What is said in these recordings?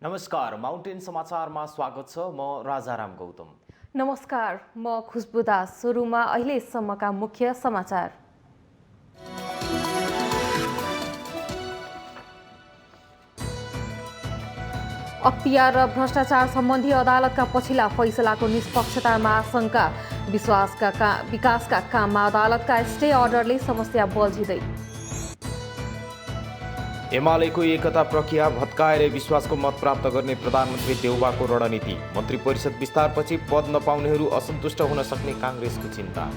नमस्कार, माउन्टेन समाचारमा स्वागत छ। म राजाराम गौतम। नमस्कार, म खुशबु दास। सुरुमा अहिलेसम्मका मुख्य समाचार। अख्तियार र भ्रष्टाचार सम्बन्धी अदालतका पछिल्ला फैसलाको निष्पक्षतामा आशंका। विकासका काममा अदालतका स्टे अर्डरले समस्या बल्झिँदै। एमालेको एकता प्रक्रिया भत्काएर विश्वासको मत प्राप्त गर्ने प्रधानमन्त्री देउबाको रणनीति। मन्त्री परिषद विस्तारपछि पद नपाउनेहरू असन्तुष्ट हुन सक्ने काङ्ग्रेसको चिन्ता।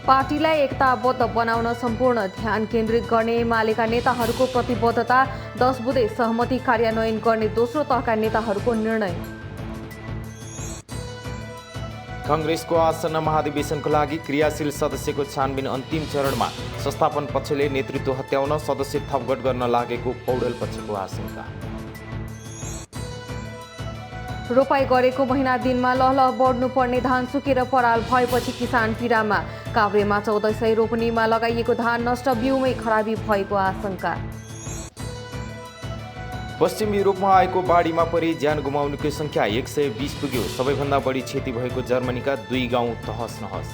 पार्टीलाई एकताबद्ध बनाउन सम्पूर्ण ध्यान केन्द्रित गर्ने एमालेका नेताहरूको प्रतिबद्धता। 10 बुँदे सहमति कार्यान्वयन गर्ने दोस्रो तहका नेताहरूको निर्णय। काङ्ग्रेसको आसन्न महाधिवेशनको लागि क्रियाशील सदस्यको छानबिन अन्तिम चरणमा। संस्थापन पक्षले नेतृत्व हत्याउन सदस्य थपगट गर्न लागेको पौडेल पक्षको आशंका। रोपाई गरेको महिना दिनमा लहलह बढ्नुपर्ने धान सुकेर पराल भएपछि किसान पीडामा। काभ्रेमा 1400 रोपनीमा लगाइएको धान नष्ट, बिउमै खराबी भएको आशंका। पश्चिम युरोपमा आएको बाढीमा परि ज्यान गुमाउनेको सङ्ख्या 120 पुग्यो। सबैभन्दा बढी क्षति भएको जर्मनीका 2 गाउँ तहस नहस।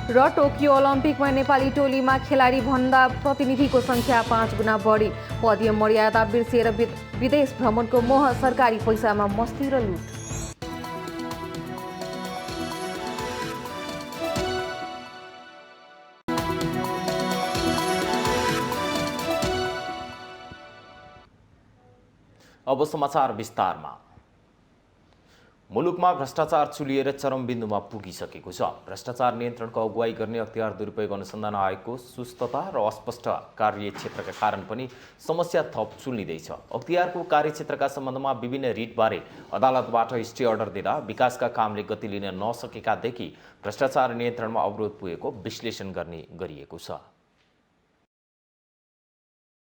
र टोकियो ओलम्पिकमा नेपाली टोलीमा खेलाडी भन्दा प्रतिनिधिको सङ्ख्या 5 गुणा बढी। पदीय मर्यादा बिर्सिएर विदेश भ्रमणको मोह, सरकारी पैसामा मस्ती र लुट। अब समाचार विस्तारमा। मुलुकमा भ्रष्टाचार चुलिएर चरम बिन्दुमा पुगिसकेको छ। भ्रष्टाचार नियन्त्रणको अगुवाई गर्ने अख्तियार दुरुपयोग अनुसन्धान आयोगको सुस्तता र अस्पष्ट कार्यक्षेत्रका कारण पनि समस्या थप चुलिँदैछ। अख्तियारको कार्यक्षेत्रका सम्बन्धमा विभिन्न रिटबारे अदालतबाट स्टे अर्डर दिँदा विकासका कामले गति लिन नसकेकादेखि भ्रष्टाचार नियन्त्रणमा अवरोध पुगेको विश्लेषण गरिएको छ।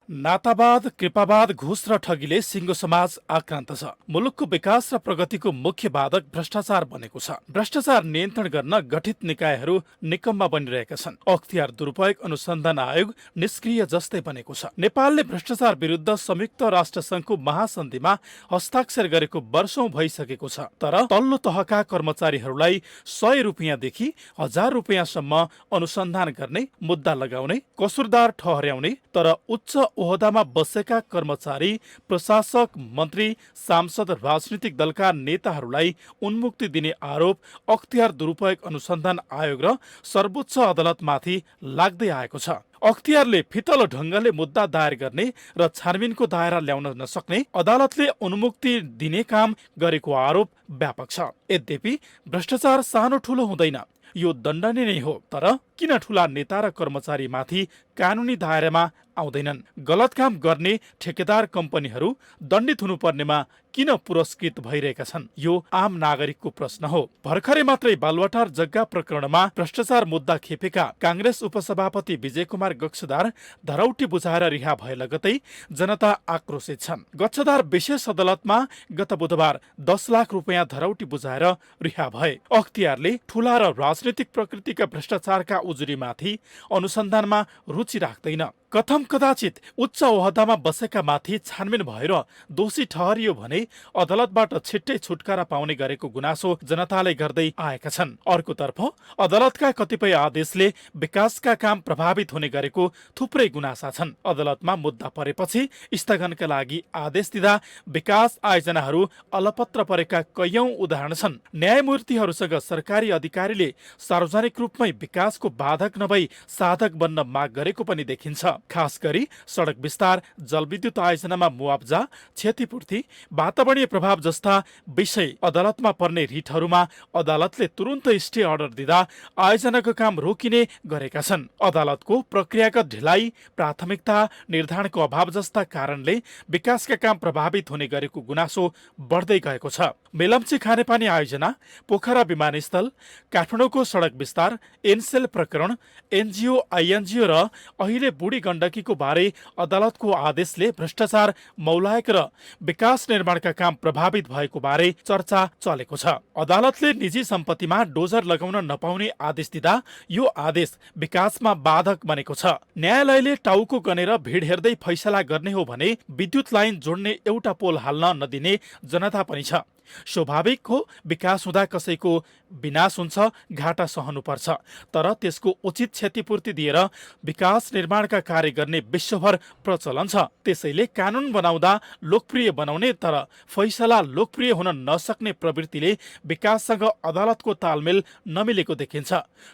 नातावाद, कृपावाद, घुस र ठगीले सिङ्गो समाज आक्रान्त छ। मुलुकको विकास र प्रगतिको मुख्य बाधक भ्रष्टाचार बनेको छ। भ्रष्टाचार नियन्त्रण गर्न गठित निकायहरू निकम्मा बनिरहेका छन्। अख्तियार दुरुपयोग अनुसन्धान आयोग निष्क्रिय जस्तै बनेको छ। नेपालले भ्रष्टाचार विरुद्ध संयुक्त राष्ट्र सङ्घको महासन्धिमा हस्ताक्षर गरेको वर्षौं भइसकेको छ। तर तल्लो तहका कर्मचारीहरूलाई 100 रुपियाँदेखि 1000 रुपियाँसम्म अनुसन्धान गर्ने, मुद्दा लगाउने, कसुरदार ठहर्याउने, तर उच्च ओहदामा बसेका कर्मचारी, प्रशासक, मन्त्री, सांसद, राजनीतिक दलका नेताहरूलाई उन्मुक्ति दिने आरोप अख्तियार दुरुपयोग अनुसन्धान आयोग र सर्वोच्च अदालतमाथि लाग्दै आएको छ। अख्तियारले फितलो ढङ्गले मुद्दा दायर गर्ने र छानबिनको दायरा ल्याउन नसक्ने, अदालतले उन्मुक्ति दिने काम गरेको आरोप व्यापक छ। यद्यपि भ्रष्टाचार सानो ठुलो हुँदैन, यो दण्डनीय नै हो। तर किन ठूला नेता र कर्मचारीमाथि कानुनी दायरामा आउँदैनन्? गलत काम गर्ने ठेकेदार कम्पनीहरू दण्डित हुनुपर्नेमा किन पुरस्कृत भइरहेका छन्? यो आम नागरिकको प्रश्न हो। भर्खरै मात्रै बालुवाटार जग्गा प्रकरणमा भ्रष्टाचार मुद्दा खेपेका काङ्ग्रेस उपसभापति विजय कुमार गच्छदार धरौटी बुझाएर रिहा भए लगतै जनता आक्रोशित छन्। गच्छदार विशेष अदालतमा गत बुधबार 10 लाख रुपियाँ धरौटी बुझाएर रिहा भए। अख्तियारले ठूला र राजनीतिक प्रकृतिका भ्रष्टाचारका उजुरीमाथि अनुसन्धानमा रुचि राख्दैन। कथम कदाचित उच्च ओहदामा बसेका माथि छानबिन भएर दोषी ठहरियो भने अदालतबाट छिट्टै छुटकारा पाउने गरेको गुनासो जनताले गर्दै आएका छन्। अर्कोतर्फ अदालतका कतिपय आदेशले विकासका काम प्रभावित हुने गरेको थुप्रै गुनासा छन्। अदालतमा मुद्दा परेपछि स्थगनका लागि आदेश दिँदा विकास आयोजनाहरू अलपत्र परेका कैयौं उदाहरण छन्। न्यायमूर्तिहरूसँग सरकारी अधिकारीले सार्वजनिक रूपमै विकासको बाधक नभई साधक बन्न माग गरेको पनि देखिन्छ। खास गरी सडक विस्तार, जलविद्युत आयोजनामा मुआब्जा, क्षतिपूर्ति, वातावरणीय प्रभाव जस्ता विषय अदालतमा पर्ने रिटहरूमा अदालतले तुरुन्त स्टे अर्डर दिँदा आयोजनाको काम रोकिने गरेका छन्। अदालतको प्रक्रियागत ढिलाइ, प्राथमिकता निर्धारणको अभाव जस्ता कारणले विकासका काम प्रभावित हुने गरेको गुनासो बढ्दै गएको छ। मेलम्ची खानेपानी आयोजना, पोखरा विमानस्थल, काठमाडौँको सडक विस्तार, एनसेल प्रकरण, एनजिओ आइएनजिओ र अहिले बुढी गण्डकीको बारे अदालतको आदेशले भ्रष्टाचार, मौलायक र विकास निर्माणका काम प्रभावित भएको बारे चर्चा चलेको छ। अदालतले निजी सम्पत्तिमा डोजर लगाउन नपाउने आदेश दिँदा यो आदेश विकासमा बाधक बनेको छ। न्यायालयले टाउको गनेर भिड हेर्दै फैसला गर्ने हो भने विद्युत लाइन जोड्ने एउटा पोल हाल्न नदिने जनता पनि छ। स्वाभाविक हो, विकास हुँदा कसैको विनाश हुन्छ, घाटा सहनुपर्छ, तर त्यसको उचित क्षतिपूर्ति दिएर विकास निर्माणका कार्य गर्ने विश्वभर प्रचलन छ। त्यसैले कानुन बनाउँदा लोकप्रिय बनाउने तर फैसला लोकप्रिय हुन नसक्ने प्रवृत्तिले विकाससँग अदालतको तालमेल नमिलेको देखिन्छ।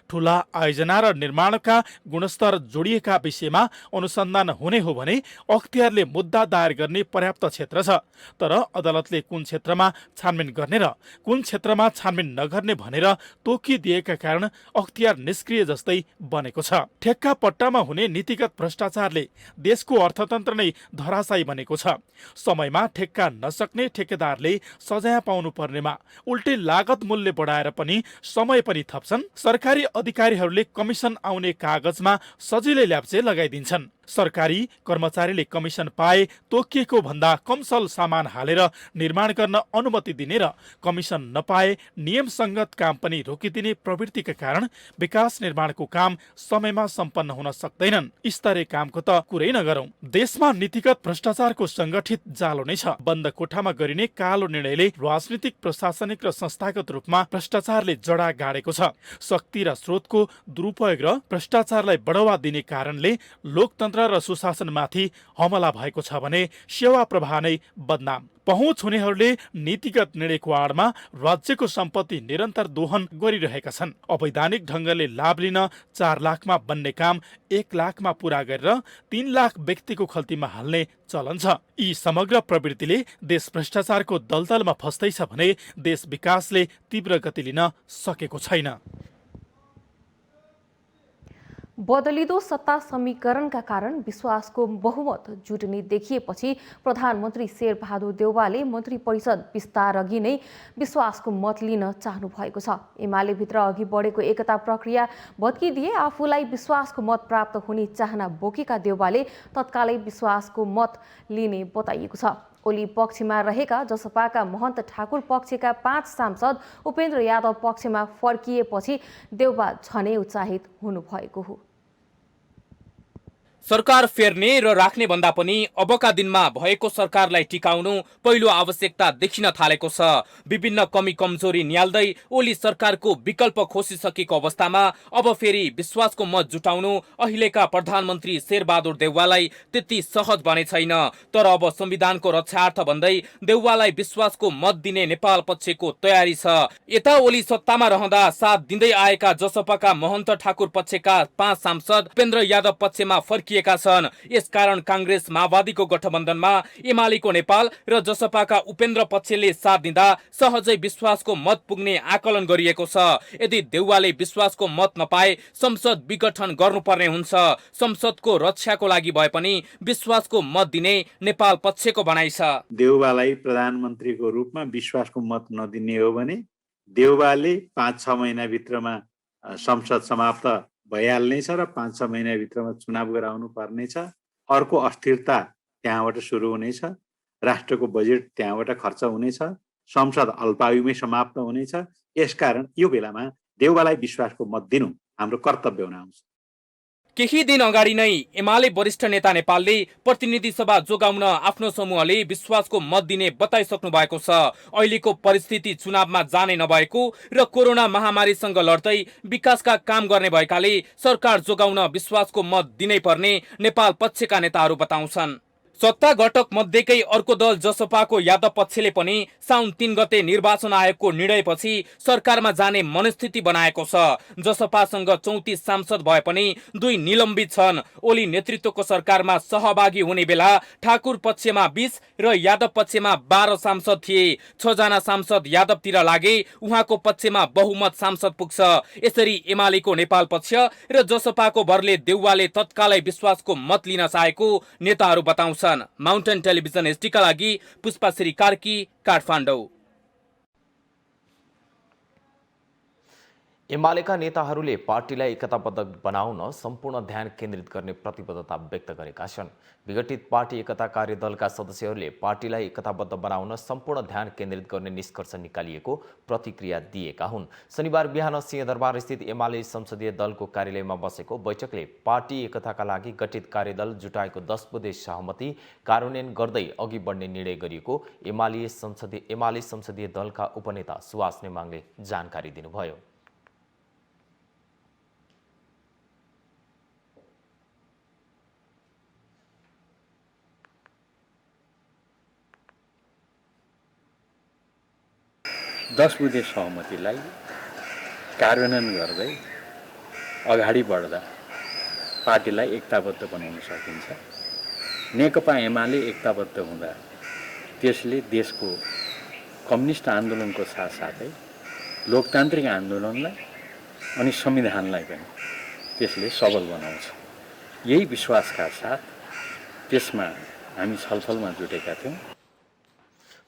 ठूला आयोजना र निर्माणका गुणस्तर जोडिएका विषयमा अनुसन्धान हुने हो भने अख्तियारले मुद्दा दायर गर्ने पर्याप्त क्षेत्र छ, तर अदालतले कुन क्षेत्रमा छानबिन गर्ने र कुन क्षेत्रमा छानबिन नगर्ने भनेर तोकिदिएका कारण अख्तियार निष्क्रिय जस्तै बनेको छ। ठेक्का पट्टामा हुने नीतिगत भ्रष्टाचारले देशको अर्थतन्त्र नै धराशायी बनेको छ। समयमा ठेक्का नसक्ने ठेकेदारले सजाय पाउनु पर्नेमा उल्टै लागत मूल्य बढाएर पनि समय पनि थप्छन्। सरकारी अधिकारीहरूले कमिसन आउने कागजमा सजिलै ल्याप्चे लगाइदिन्छन्। सरकारी कर्मचारीले कमिसन पाए तोकिएको भन्दा कमसल सामान हालेर निर्माण गर्न अनुमति दिने र कमिसन नपाए नियमसङ्गत काम पनि रोकिदिने प्रवृत्तिका कारण विकास निर्माणको काम समयमा सम्पन्न हुन सक्दैनन्। स्तरीय कामको त कुरै नगरौं। देशमा नीतिगत भ्रष्टाचारको संगठित जालो नै छ। बन्द कोठामा गरिने कालो निर्णयले राजनीतिक, प्रशासनिक र संस्थागत रूपमा भ्रष्टाचारले जडा गाडेको छ। शक्ति र स्रोतको दुरुपयोग र भ्रष्टाचारलाई बढावा दिने कारणले लोकतन्त्र र सुशासनमाथि हमला भएको छ भने सेवा प्रवाह नै बदनाम। पहुँच हुनेहरूले नीतिगत निर्णयको आडमा राज्यको सम्पत्ति निरन्तर दोहन गरिरहेका छन्। अवैधानिक ढङ्गले लाभ लिन 4 लाखमा बन्ने काम 1 लाखमा पूरा गरेर 3 लाख व्यक्तिको खल्तीमा हाल्ने चलन छ। यी समग्र प्रवृत्तिले देश भ्रष्टाचारको दलदलमा फस्दैछ भने देश विकासले तीव्र गति लिन सकेको छैन। बदलिदो सत्ता समीकरणका कारण विश्वासको बहुमत जुट्ने देखिएपछि प्रधानमन्त्री शेरबहादुर देउवाले मन्त्री परिषद विस्तार अघि नै विश्वासको मत लिन चाहनु भएको छ। एमाले भित्र अघि बढेको एकता प्रक्रिया भत्किदिए आफूलाई विश्वासको मत प्राप्त हुने चाहना बोकेका देउवाले तत्कालै विश्वासको मत लिने बताइएको छ। ओली पक्षमा रहेका जसपाका महन्त ठाकुर पक्षका 5 सांसद उपेन्द्र यादव पक्षमा फर्किएपछि देउवा झनै उत्साहित हुनुभएको हो। सरकार फेर्ने र राख्ने भन्दा पनि अबका दिनमा भएको सरकारलाई टिकाउनु पहिलो आवश्यकता देखिन थालेको छ। विभिन्न कमी कमजोरी नियाल्दै ओली सरकारको विकल्प खोसिसकेको अवस्थामा अब फेरि विश्वासको मत जुटाउनु अहिलेका प्रधानमन्त्री शेरबहादुर देउवालाई त्यति सहज बने छैन। तर अब संविधानको रक्षार्थ भन्दै देउवालाई विश्वासको मत दिने नेपाल पक्षको तयारी छ। यता ओली सत्तामा रहँदा साथ दिँदै आएका जसपाका महन्त ठाकुर पक्षका 5 सांसद उपेन्द्र यादव पक्षमा फर्किए छन्। यसकारण कांग्रेस माओवादीको गठबन्धनमा एमालेको नेपाल र जसपाका उपेन्द्र पक्षले साथ दिँदा सहजै विश्वासको मत पुग्ने आकलन गरिएको छ। यदि देउवाले विश्वासको मत नपाए संसद विघटन गर्नुपर्ने हुन्छ। संसदको रक्षाको लागि भए पनि विश्वासको मत दिने नेपाल पक्षको भनाइ छ। देउवालाई प्रधानमन्त्रीको रूपमा विश्वासको मत नदिने हो भने देउवाले 5-6 महिनाभित्रमा संसद समाप्त भइहाल्ने छ र 5-6 महिनाभित्रमा चुनाव गराउनु पर्नेछ। अर्को अस्थिरता त्यहाँबाट सुरु हुनेछ। राष्ट्रको बजेट त्यहाँबाट खर्च हुनेछ। संसद अल्पायुमै समाप्त हुनेछ। यसकारण यो बेलामा देउवालाई विश्वासको मत दिनु हाम्रो कर्तव्य हुन आउँछ। केही दिन अगाडि नै एमाले वरिष्ठ नेता नेपालले प्रतिनिधि सभा जोगाउन आफ्नो समूहले विश्वासको मत दिने बताइसक्नु भएको छ। अहिलेको परिस्थिति चुनावमा जाने नभएको र कोरोना महामारीसँग लड्दै विकासका काम गर्ने भएकाले सरकार जोगाउन विश्वासको मत दिनै पर्ने नेपाल पक्षका नेताहरू बताउँछन्। सत्ता घटक मध्येकै अर्को दल जसपाको यादव पक्षले पनि साउन 3 गते निर्वाचन आयोगको निर्णयपछि सरकारमा जाने मनस्थिति बनाएको छ। जसपासँग 34 सांसद भए पनि 2 निलम्बित छन्। ओली नेतृत्वको सरकारमा सहभागी हुने बेला ठाकुर पक्षमा 20 र यादव पक्षमा 12 सांसद थिए। 6 जना सांसद यादवतिर लागे, उहाँको पक्षमा बहुमत सांसद पुग्छ। यसरी एमालेको नेपाल पक्ष र जसपाको भरले देउवाले तत्कालै विश्वासको मत लिन चाहेको नेताहरू बताउँछन्। माउन्टेन टेलिभिजन एसडी का लागि पुष्पाश्री कार्की, काठमाडौँ। एमालेका नेताहरूले पार्टीलाई एकताबद्ध बनाउन सम्पूर्ण ध्यान केन्द्रित गर्ने प्रतिबद्धता व्यक्त गरेका छन्। विघटित पार्टी एकता कार्यदलका सदस्यहरूले पार्टीलाई एकताबद्ध बनाउन सम्पूर्ण ध्यान केन्द्रित गर्ने निष्कर्ष निकालिएको प्रतिक्रिया दिएका हुन्। शनिबार बिहान सिंहदरबार स्थित एमाले संसदीय दलको कार्यालयमा बसेको बैठकले पार्टी एकताका लागि गठित कार्यदल जुटाएको 10 बुँदे सहमति कार्यान्वयन गर्दै अघि बढ्ने निर्णय गरिएको एमाले संसदीय दलका उपनेता सुवास नेमाङले जानकारी दिनुभयो। दस बुँदे सहमतिलाई कार्यान्वयन गर्दै अगाडि बढ्दा पार्टीलाई एकताबद्ध बनाउन सकिन्छ। नेकपा एमाले एकताबद्ध हुँदा त्यसले देशको कम्युनिस्ट आन्दोलनको साथसाथै लोकतान्त्रिक आन्दोलनलाई अनि संविधानलाई पनि त्यसले सबल बनाउँछ। यही विश्वासका साथ त्यसमा हामी छलफलमा जुटेका थियौँ।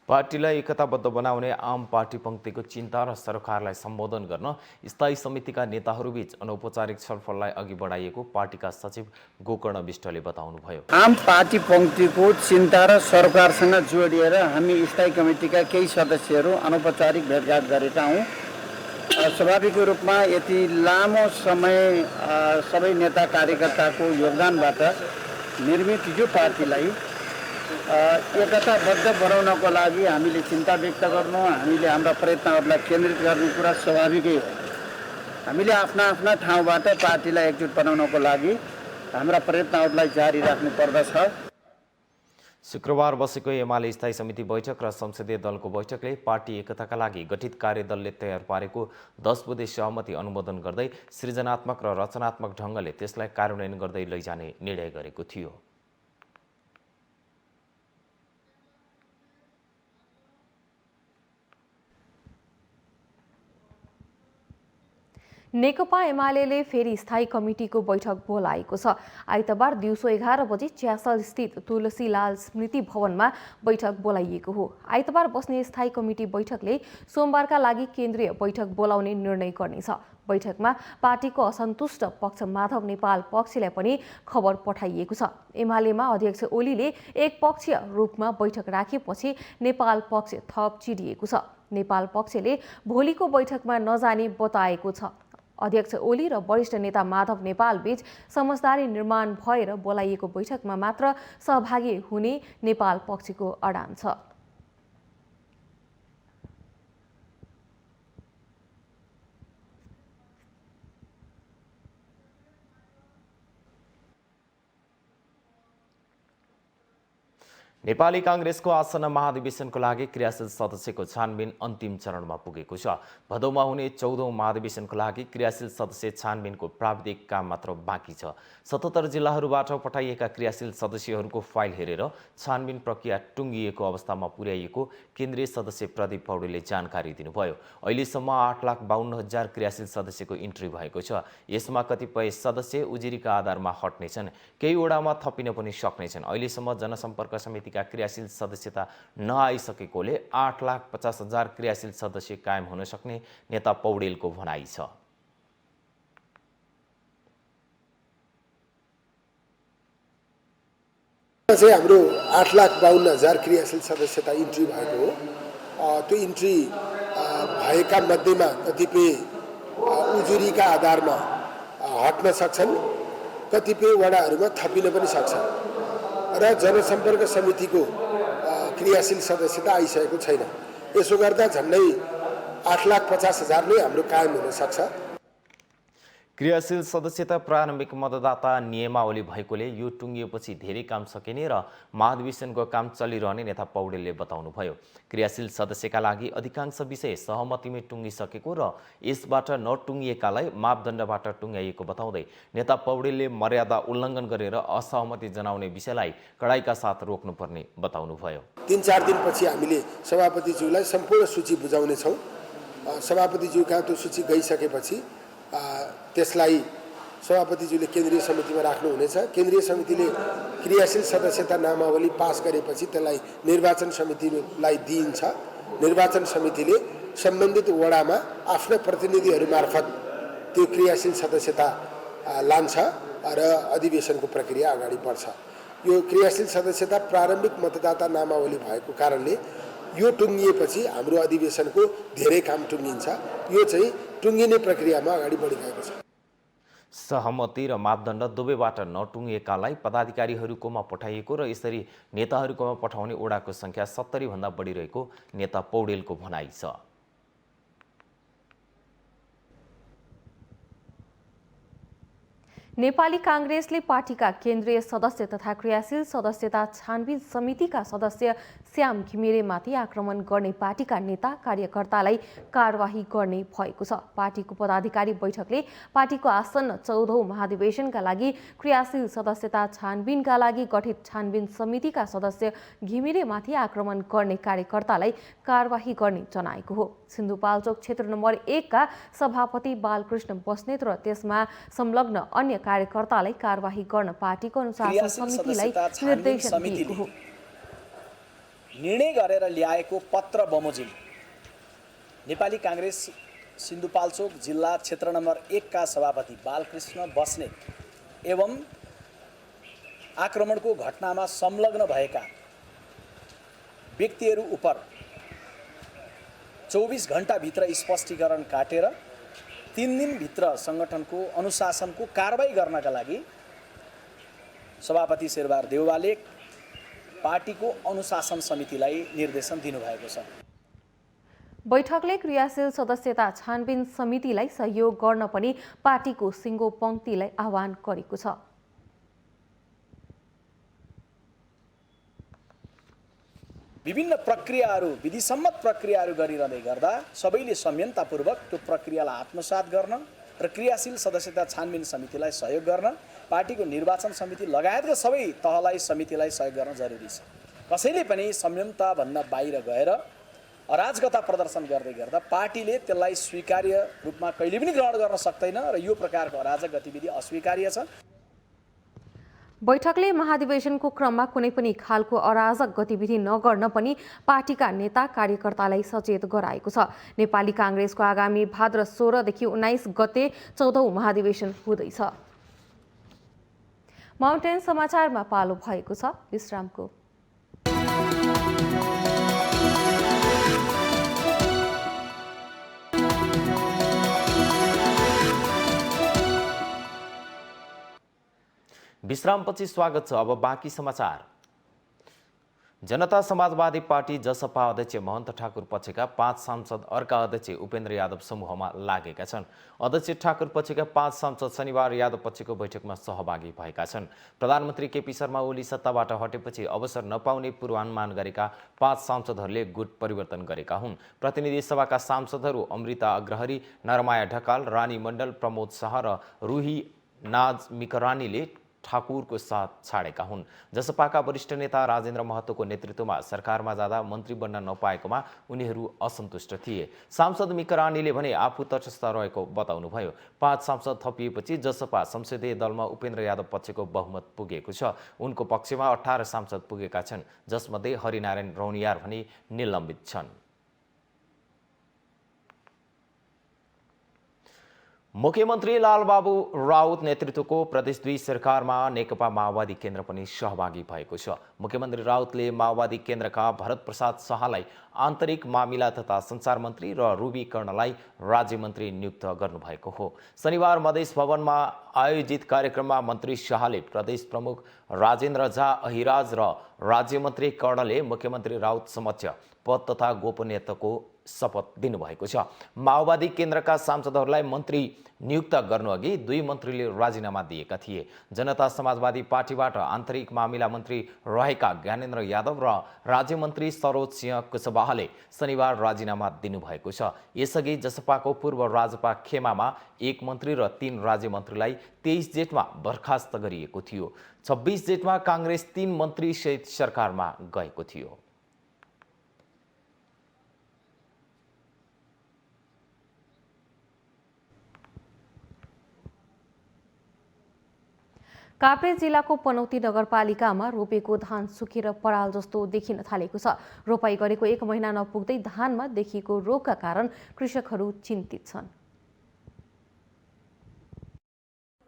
पार्टीलाई एकताबद्ध बनाउने आम पार्टी पङ्क्तिको चिन्ता र सरकारलाई सम्बोधन गर्न स्थायी समितिका नेताहरूबीच अनौपचारिक छलफललाई अघि बढाइएको पार्टीका सचिव गोकर्ण विष्टले बताउनुभयो। आम पार्टी पङ्क्तिको चिन्ता र सरकारसँग जोडिएर हामी स्थायी कमिटीका केही सदस्यहरू अनौपचारिक भेटघाट गरेका हौँ। स्वाभाविक रूपमा यति लामो समय सबै नेता कार्यकर्ताको योगदानबाट निर्मित यो पार्टीलाई एकताबद्ध बनाउनको लागि हामीले चिन्ता व्यक्त गर्नु, हामीले हाम्रा प्रयत्नहरूलाई केन्द्रित गर्ने कुरा स्वाभाविकै हो। हामीले आफ्ना ठाउँबाट पार्टीलाई एकजुट बनाउनको लागि हाम्रा प्रयत्नहरूलाई जारी राख्नु पर्दछ। शुक्रबार बसेको एमाले स्थायी समिति बैठक र संसदीय दलको बैठकले पार्टी एकताका लागि गठित कार्यदलले तयार पारेको 10 बुँदे सहमति अनुमोदन गर्दै सृजनात्मक र रचनात्मक ढङ्गले त्यसलाई कार्यान्वयन गर्दै लैजाने निर्णय गरेको थियो। नेकपा एमाले फेरि स्थायी कमिटीको बैठक बोलाएको छ। आइतबार दिउँसो 11 बजे च्यासल स्थित तुलसीलाल स्मृति भवनमा बैठक बोलाइएको हो। आइतबार बस्ने स्थायी कमिटी बैठकले सोमबारका लागि केन्द्रीय बैठक बोलाउने निर्णय गर्नेछ। बैठकमा पार्टीको असन्तुष्ट पक्ष माधव नेपाल पक्षलाई पनि खबर पठाइएको छ। एमालेमा अध्यक्ष ओलीले एकपक्षीय रूपमा बैठक राखेपछि नेपाल पक्ष थप चिडिएको छ। नेपाल पक्षले भोलिको बैठकमा नजाने बताएको छ। अध्यक्ष ओली र वरिष्ठ नेता माधव नेपाल बीच समझदारी निर्माण भएर बोलाइएको बैठकमा मात्र सहभागी हुने नेपाल पक्षको अडान छ। नेपाली कांग्रेसको आसन्न महाधिवेशनको लागि क्रियाशील सदस्यको छानबिन अन्तिम चरणमा पुगेको छ। भदौमा हुने 14औं महाधिवेशनको लागि क्रियाशील सदस्य छानबिनको प्राविधिक काम मात्र बाँकी छ। 77 जिल्लाहरूबाट पठाइएका क्रियाशील सदस्यहरूको फाइल हेरेर छानबिन प्रक्रिया टुङ्गिएको अवस्थामा पुर्याइएको केन्द्रीय सदस्य प्रदीप पौडेलले जानकारी दिनुभयो। अहिलेसम्म 8,52,000 क्रियाशील सदस्यको इन्ट्री भएको छ। यसमा कतिपय सदस्य उजुरीका आधारमा हट्नेछन्, केही वडामा थपिन पनि सक्नेछन्। अहिलेसम्म जनसम्पर्क समितिका क्रियाशील सदस्यता नआइसकेकोले 8,50,000 क्रियाशील सदस्य कायम हुन सक्ने नेता पौडेलको भनाइ छ। हाम्रो 8,52,000 क्रियाशील सदस्यता इन्ट्री भएको हो। त्यो इन्ट्री भएका मध्येमा कतिपय उजुरीका आधारमा हट्न सक्छन्, कतिपय वडाहरूमा थपिन पनि सक्छन् र जनसम्पर्क समितिको क्रियाशील सदस्यता आइसकेको छैन। यसो गर्दा झन्डै 8,50,000 नै हाम्रो कायम हुन सक्छ। क्रियाशील सदस्यता प्रारम्भिक मतदाता नियमावली भएकोले यो टुङ्गिएपछि धेरै काम सकिने र महाधिवेशनको काम चलिरहने नेता पौडेलले बताउनुभयो। क्रियाशील सदस्यका लागि अधिकांश विषय सहमतिमै टुङ्गिसकेको र यसबाट नटुङ्गिएकालाई मापदण्डबाट टुङ्गाइएको बताउँदै नेता पौडेलले मर्यादा उल्लङ्घन गरेर असहमति जनाउने विषयलाई कडाइका साथ रोक्नुपर्ने बताउनुभयो। 3-4 दिनपछि हामीले सभापतिज्यूलाई सम्पूर्ण सूची बुझाउनेछौँ। सभापतिज्यू कहाँ त्यो सूची गइसकेपछि त्यसलाई सभापतिज्यूले केन्द्रीय समितिमा राख्नुहुनेछ। केन्द्रीय समितिले क्रियाशील सदस्यता नामावली पास गरेपछि त्यसलाई निर्वाचन समितिलाई दिइन्छ। निर्वाचन समितिले सम्बन्धित वडामा आफ्ना प्रतिनिधिहरू मार्फत त्यो क्रियाशील सदस्यता लान्छ र अधिवेशनको प्रक्रिया अगाडि बढ्छ। यो क्रियाशील सदस्यता प्रारम्भिक मतदाता नामावली भएको कारणले यो टुङ्गिएपछि हाम्रो अधिवेशनको धेरै काम टुङ्गिन्छ। यो चाहिँ टुङ्गिने प्रक्रियामा अगाडि बढिरहेको छ। सहमति र मापदण्ड दुवैबाट नटुङ्गिएकालाई पदाधिकारीहरूकोमा पठाइएको र यसरी नेताहरूकोमा पठाउने ओडाको सङ्ख्या 70 भन्दा बढी रहेको नेता पौडेलको भनाइ छ। नेपाली काङ्ग्रेसले पार्टीका केन्द्रीय सदस्य तथा क्रियाशील सदस्यता छानबिन समितिका सदस्य श्याम घिमिरेमाथि आक्रमण गर्ने पार्टीका नेता कार्यकर्तालाई कारवाही गर्ने भएको छ। पार्टीको पदाधिकारी बैठकले पार्टीको आसन्न 14औं महाधिवेशनका लागि क्रियाशील सदस्यता छानबिनका लागि गठित छानबिन समितिका सदस्य घिमिरेमाथि आक्रमण गर्ने कार्यकर्तालाई कारवाही गर्ने जनाएको हो। सिन्धुपाल्चोक क्षेत्र नम्बर 1 का सभापति बालकृष्ण बस्नेत र त्यसमा संलग्न अन्य कार्यकर्तालाई कारवाही गर्न पार्टीको अनुशासन समितिलाई निर्देशन दिएको हो। निर्णय गरेर ल्याएको पत्र बमोजिम नेपाली काङ्ग्रेस सिन्धुपाल्चोक जिल्ला क्षेत्र नम्बर 1 का सभापति बालकृष्ण बस्नेत एवं आक्रमणको घटनामा संलग्न भएका व्यक्तिहरू उप 24 घण्टाभित्र स्पष्टीकरण काटेर 3 दिनभित्र सङ्गठनको अनुशासनको कारबाही गर्नका लागि सभापति शेरबहादुर देउवाले पार्टीको अनुशासन समितिलाई निर्देशन दिनुभएको छ। बैठकले क्रियाशील सदस्यता छानबिन समितिलाई सहयोग गर्न पनि पार्टीको सिङ्गो पङ्क्तिलाई आह्वान गरेको छ। विभिन्न प्रक्रियाहरू विधिसम्मत प्रक्रियाहरू गरिरहँदै गर्दा सबैले संयमतापूर्वक त्यो प्रक्रियालाई आत्मसात गर्न र क्रियाशील सदस्यता छानबिन समितिलाई सहयोग गर्न पार्टीको निर्वाचन समिति लगायतका सबै तहलाई समितिलाई सहयोग गर्न जरुरी छ। कसैले पनि संयमताभन्दा बाहिर गएर अराजकता प्रदर्शन गर्दै गर्दा पार्टीले त्यसलाई स्वीकार्य रूपमा कहिले पनि ग्रहण गर्न सक्दैन र यो प्रकारको अराजक गतिविधि अस्वीकार्य छ। बैठकले महाधिवेशनको क्रममा कुनै पनि खालको अराजक गतिविधि नगर्न पनि पार्टीका नेता कार्यकर्तालाई सचेत गराएको छ। नेपाली काङ्ग्रेसको आगामी भाद्र 16 देखि 19 गते 14औं महाधिवेशन हुँदैछ। माउन्टेन समाचारमा पालो भएको छ विश्रामको। विश्रामपछि स्वागत छ। अब बाँकी समाचार। जनता समाजवादी पार्टी जसपा अध्यक्ष महन्त ठाकुर पक्षका 5 सांसद अर्का अध्यक्ष उपेन्द्र यादव समूहमा लागेका छन्। अध्यक्ष ठाकुर पक्षका 5 सांसद शनिबार यादव पक्षको बैठकमा सहभागी भएका छन्। प्रधानमन्त्री केपी शर्मा ओली सत्ताबाट हटेपछि अवसर नपाउने पूर्वानुमान गरेका 5 सांसदहरूले गुट परिवर्तन गरेका हुन्। प्रतिनिधि सभाका सांसदहरू अमृता अग्रहरी, नरमाया ढकाल, रानी मण्डल, प्रमोद शाह र रुही नाज मिकरानीले ठाकुरको साथ छाडेका हुन्। जसपाका वरिष्ठ नेता राजेन्द्र महतोको नेतृत्वमा सरकारमा जाँदा मन्त्री बन्न नपाएकोमा उनीहरू असन्तुष्ट थिए। सांसद मिकरानीले भने आफू तटस्थ रहेको बताउनुभयो। 5 सांसद थपिएपछि जसपा संसदीय दलमा उपेन्द्र यादव पक्षको बहुमत पुगेको छ। उनको पक्षमा 18 सांसद पुगेका छन्, जसमध्ये हरिनारायण रौनियार भने निलम्बित छन्। मुख्यमन्त्री लालबाबु राउत नेतृत्वको प्रदेश 2 सरकारमा नेकपा माओवादी केन्द्र पनि सहभागी भएको छ। मुख्यमन्त्री राउतले माओवादी केन्द्रका भरत प्रसाद शाहलाई आन्तरिक मामिला तथा सञ्चार मन्त्री र रुबी कर्णलाई राज्यमन्त्री नियुक्त गर्नुभएको हो। शनिबार मधेस भवनमा आयोजित कार्यक्रममा मन्त्री शाहले प्रदेश प्रमुख राजेन्द्र झा अहिराज र राज्यमन्त्री कर्णले मुख्यमन्त्री राउत समक्ष पद तथा गोपनीयताको शपथ दिनुभएको छ। माओवादी केन्द्रका सांसदहरूलाई मन्त्री नियुक्त गर्नुअघि 2 मन्त्रीले राजीनामा दिएका थिए। जनता समाजवादी पार्टीबाट आन्तरिक मामिला मन्त्री रहेका ज्ञानेन्द्र यादव र राज्यमन्त्री सरोज सिंह कुशवाहाले शनिबार राजीनामा दिनुभएको छ। यसअघि जसपाको पूर्व राजपा खेमामा 1 मन्त्री र 3 राज्यमन्त्रीलाई 23 जेठमा बर्खास्त गरिएको थियो। 26 जेठमा काङ्ग्रेस 3 मन्त्री सहित सरकारमा गएको थियो। काभ्रे जिल्लाको पनौती नगरपालिकामा रोपेको धान सुकेर पराल जस्तो देखिन थालेको छ। रोपाई गरेको 1 महिना नपुग्दै धानमा देखिएको रोगका कारण कृषकहरू चिन्तित छन्।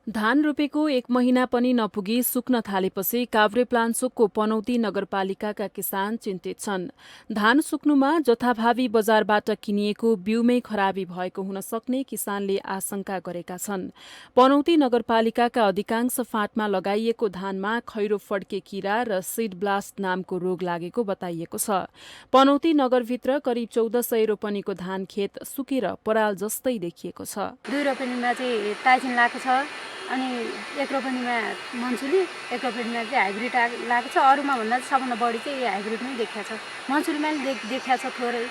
धान रोपेको 1 महिना पनि नपुगी सुक्न थालेपछि काभ्रेपलाञ्चोकको पनौती नगरपालिकाका किसान चिन्तित छन्। धान सुक्नुमा जथाभावी बजारबाट किनिएको बिउमै खराबी भएको हुन सक्ने किसानले आशंका गरेका छन्। पनौती नगरपालिकाका अधिकांश फाँटमा लगाइएको धानमा खैरो फड्के किरा र सिड ब्लास्ट नामको रोग लागेको बताइएको छ। पनौती नगरभित्र करिब 1400 रोपनीको धान खेत सुकेर पराल जस्तै देखिएको छ। 2 रोपनीमा चाहिँ टाइचिन लागेको छ अनि 1 रोपनीमा मन्सुली, 1 रोपनीमा चाहिँ हाइब्रिड लागेको छ। अरूमा भन्दा चाहिँ सबभन्दा बढी चाहिँ हाइब्रिडमै देखिएको छ। मन्सुलीमा पनि देखिएको छ थोरै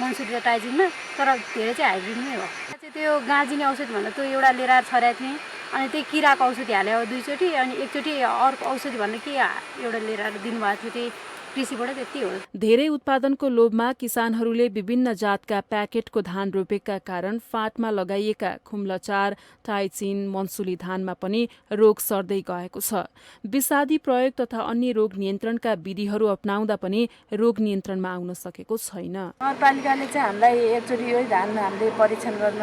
मन्सुली र टाइजिङमा, तर धेरै चाहिँ हाइब्रिडमै हो। त्यो गाँजिने औषधि भन्दा त्यो एउटा लिएर छरेको थिएँ अनि त्यही किराको औषधि हाल्यो 2 चोटि अनि 1 चोटि अर्को औषधि भन्दा के एउटा लिएर दिनुभएको थियो। त्यही कृषिबाट त्यति हो। धेरै उत्पादनको लोभमा किसानहरूले विभिन्न जातका प्याकेटको धान रोपेका कारण फाँटमा लगाइएका खुम्लचार, टाइचिन, मन्सुली धानमा पनि रोग सर्दै गएको छ। विषादी प्रयोग तथा अन्य रोग नियन्त्रणका विधिहरू अपनाउँदा पनि रोग नियन्त्रणमा आउन सकेको छैन। नगरपालिकाले चाहिँ हामीलाई एकचोटि यो धान हामीले परीक्षण गर्न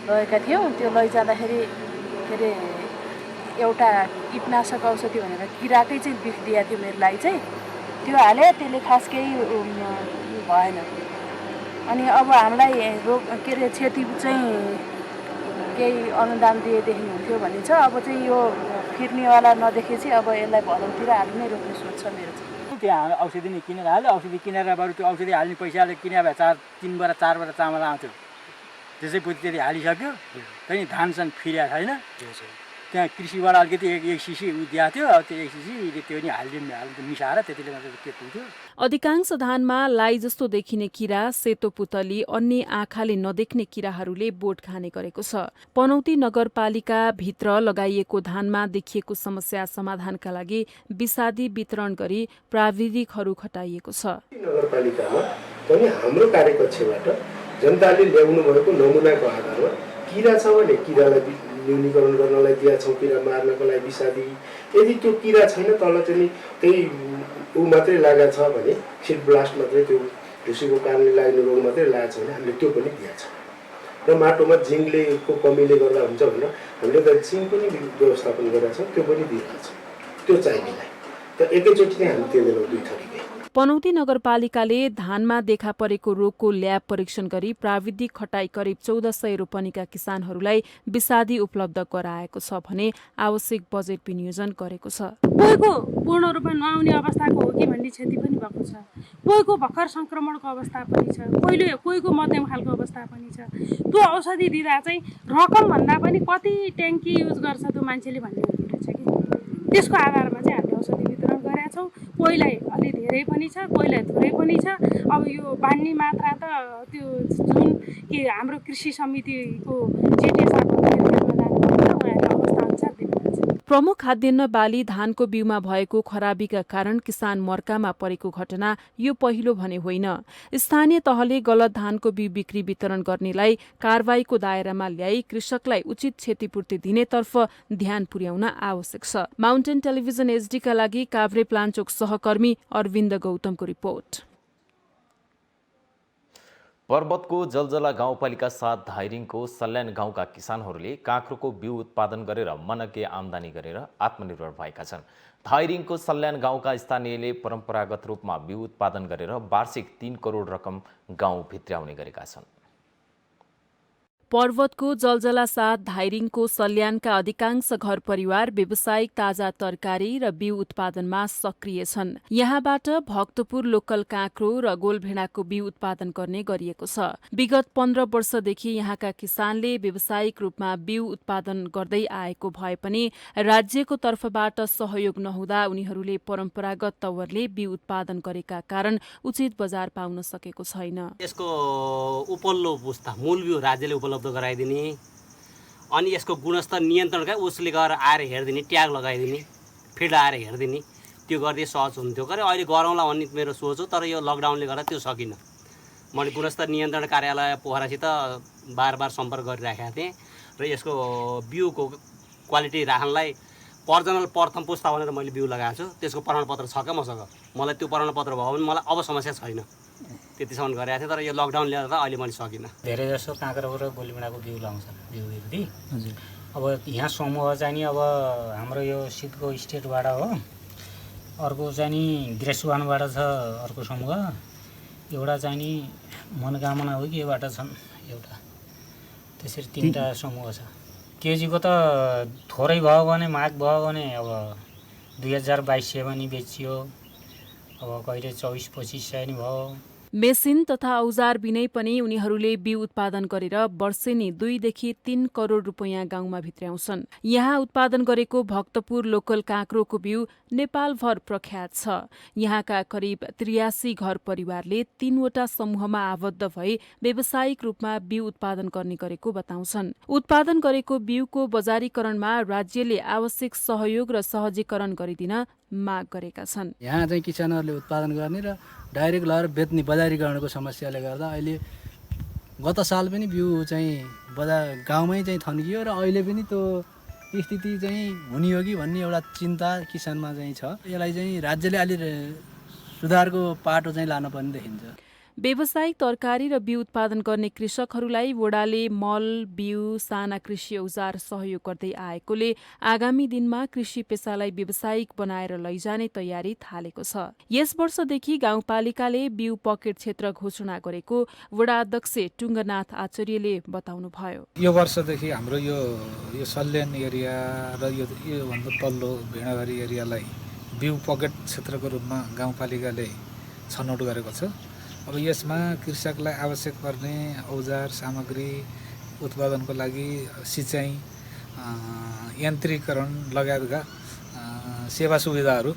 गएका थियौँ। त्यो लैजाँदाखेरि के अरे एउटा कीटनाशक औषधि भनेर किराकै चाहिँ बिख दिएको थियो मेरो लागि चाहिँ। त्यो हाले त्यसले खास केही भएन। अनि अब हामीलाई रोग के अरे क्षति चाहिँ केही अनुदान दिएदेखि हुन्थ्यो भने छ। अब चाहिँ यो फिर्नीवाला नदेखेपछि अब यसलाई भलौतिर हाल्नु नै रोप्ने सोच छ मेरो चाहिँ। त्यहाँ औषधि नै किनेर हाल्यो, औषधि किनेर बरु त्यो औषधि हाल्ने पैसाले किने भए 3 बोरा 4 बोरा चामल आउँथ्यो। त्यसै पुति त्यति हालिसक्यो, त्यही धानसान फिरेको छैन। त्यहाँ कृषिबाट अलिकति एक सिसी दिएको थियो, अब त्यो 1 सिसी त्यो पनि हालिदिनु मिसाएर त्यतिले मात्रै के पुग्थ्यो। अधिकांश धानमा लाई जस्तो देखिने किरा, सेतो पुतली, अन्य आँखाले नदेख्ने किराहरूले बोट खाने गरेको छ। पनौती नगरपालिका भित्र लगाइएको धानमा देखिएको समस्या समाधानका लागि विषादी वितरण गरी प्राविधिकहरू खटाइएको छ। नगरपालिकामा पनि हाम्रो कार्यकक्षबाट जनताले ल्याउनु भएको नमुनाको आधारमा किरा छ भने किरालाई न्यूनीकरण गर्नलाई दिएका छौँ, किरा मार्नको लागि विषादी। यदि त्यो किरा छैन तल चाहिँ त्यही ऊ मात्रै लागेको छ भने सिड ब्लास्ट मात्रै त्यो ढुसीको कारणले लाग्ने रोग मात्रै लागेको छ भने हामीले त्यो पनि दिएको छ। र माटोमा जिङ्कको कमीले गर्दा हुन्छ भनेर हामीले त जिङ्क पनि व्यवस्थापन गरेका छौँ, त्यो पनि दिएको छ। त्यो चाहिनेलाई त एकैचोटि नै हामी त्यो दिनौँ 2 थरीकै। पनौती नगरपालिकाले धानमा देखा परेको रोगको ल्याब परीक्षण गरी प्राविधिक खटाई करिब 1400 रोपनीका किसानहरूलाई विषादी उपलब्ध गराएको छ भने आवश्यक बजेट विनियोजन गरेको छ। कोहीको पूर्ण रूपमा नआउने अवस्थाको हो कि भन्ने क्षति पनि भएको छ। कोहीको भर्खर संक्रमणको अवस्था पनि छ, कोहीको मध्यम खालको अवस्था पनि छ। त्यो औषधि दिँदा चाहिँ रकम भन्दा पनि कति ट्याङ्की युज गर्छ त्यो मान्छेले भन्ने हुँदो रहेछ कि त्यसको आधारमा चाहिँ हामीले औषधि वितरण गरेका छौँ। कोहीलाई अलि धेरै पनि छ, कोहीलाई थोरै पनि छ। अब यो बान्ने मात्रा त त्यो जुन कि हाम्रो कृषि समितिको जिटिएसआर प्रमुख खाद्यान्न बाली धानको बिउमा भएको खराबीका कारण किसान मर्कामा परेको घटना यो पहिलो भने होइन। स्थानीय तहले गलत धानको बिउ बिक्री वितरण गर्नेलाई कारबाहीको दायरामा ल्याई कृषकलाई उचित क्षतिपूर्ति दिनेतर्फ ध्यान पुर्याउन आवश्यक छ। माउन्टेन टेलिभिजन एचडीका लागि काभ्रेपलाञ्चोक सहकर्मी अरविन्द गौतमको रिपोर्ट। पर्वतको जलजला गाउँपालिका 7 धाइरिङको सल्यान गाउँका किसानहरूले काँक्रोको बिउ उत्पादन गरेर मनग्गे आम्दानी गरेर आत्मनिर्भर भएका छन्। धाइरिङको सल्यान गाउँका स्थानीयले परम्परागत रूपमा बिउ उत्पादन गरेर वार्षिक 3 करोड रकम गाउँ भित्र्याउने गरेका छन्। पर्वतको जलजला साथ धाइरिङको सल्यानका अधिकांश घर परिवार व्यावसायिक ताजा तरकारी र बिउ उत्पादनमा सक्रिय छन्। यहाँबाट भक्तपुर लोकल काँक्रो र गोलभेडाको बिउ उत्पादन गर्ने गरिएको छ। विगत 15 वर्षदेखि यहाँका किसानले व्यावसायिक रूपमा बिउ उत्पादन गर्दै आएको भए पनि राज्यको तर्फबाट सहयोग नहुँदा उनीहरूले परम्परागत तवरले बिउ उत्पादन गरेका कारण उचित बजार पाउन सकेको छैन। यसको उपल्लो पुस्ता मूल बिउ राज्यले उपलब्ध गराइदिने अनि यसको गुणस्तर नियन्त्रणका उसले गएर आएर हेरिदिने, ट्याग लगाइदिने, फिल्ड आएर हेरिदिने, त्यो गर्दै सहज हुन्थ्यो। गरे अहिले गरौँला भन्ने मेरो सोच हो, तर यो लकडाउनले गर्दा त्यो सकिनँ। मैले गुणस्तर नियन्त्रण कार्यालय पोखरासित बार सम्पर्क गरिराखेका थिएँ र यसको बिउको क्वालिटी राख्नलाई प्रजनल प्रथम पुस्ता भनेर मैले बिउ लगाएको छु। त्यसको प्रमाणपत्र छ क्या मसँग? मलाई त्यो प्रमाणपत्र भयो भने मलाई अब समस्या छैन। त्यतिसम्म गरेको थिएँ, तर यो लकडाउनले गर्दा अहिले मैले सकिनँ। धेरै जसो काँक्रो र गोलीभेडाको बिउ लाउँछ, बिउ हेर्दी अब यहाँ समूह चाहिँ नि अब हाम्रो यो सिटको स्टेटबाट हो, अर्को चाहिँ नि ग्रेसवानबाट छ अर्को समूह, एउटा चाहिँ नि मनोकामना हो कि योबाट छन् एउटा, त्यसरी 3टा समूह छ। केजीको त थोरै भयो भने माग भयो भने अब 2022 पनि बेचियो, अब कहिले 24-25 सय नि भयो। मेसिन तथा औजार बिनै पनि उनीहरूले बिउ उत्पादन गरेर वर्षेनी 2 देखि 3 करोड रुपैयाँ गाउँमा भित्र्याउँछन्। यहाँ उत्पादन गरेको भक्तपुर लोकल काँक्रोको बिउ नेपालभर प्रख्यात छ। यहाँका करिब 83 घर परिवारले 3वटा समूहमा आबद्ध भई व्यावसायिक रूपमा बिउ उत्पादन गर्ने गरेको बताउँछन्। उत्पादन गरेको बिउको बजारीकरणमा राज्यले आवश्यक सहयोग र सहजीकरण गरिदिन माग गरेका छन्। यहाँ चाहिँ किसानहरूले उत्पादन गर्ने र डाइरेक्ट लगाएर बेच्ने बजारीकरणको समस्याले गर्दा अहिले गत साल पनि बिउ चाहिँ गाउँमै चाहिँ थन्कियो र अहिले पनि त्यो स्थिति चाहिँ हुने हो कि भन्ने एउटा चिन्ता किसानमा चाहिँ छ। यसलाई चाहिँ राज्यले अलि सुधारको पाटो चाहिँ लानुपर्ने देखिन्छ। व्यावसायिक तरकारी र बिउ उत्पादन गर्ने कृषकहरूलाई वडाले मल, बिउ, साना कृषि औजार सहयोग गर्दै आएकोले आगामी दिनमा कृषि पेसालाई व्यावसायिक बनाएर लैजाने तयारी थालेको छ। यस वर्षदेखि गाउँपालिकाले बिउ पकेट क्षेत्र घोषणा गरेको वडा अध्यक्ष टुङ्गनाथ आचार्यले बताउनुभयो। यो वर्षदेखि हाम्रो यो सल्यान एरिया र यो भन्दा तल्लो भेडाबारी एरियालाई बिउ पकेट क्षेत्रको रूपमा गाउँपालिकाले छनौट गरेको छ। अब यसमा कृषकलाई आवश्यक पर्ने औजार सामग्री उत्पादनको लागि सिँचाइ, यन्त्रीकरण लगायतका सेवा सुविधाहरू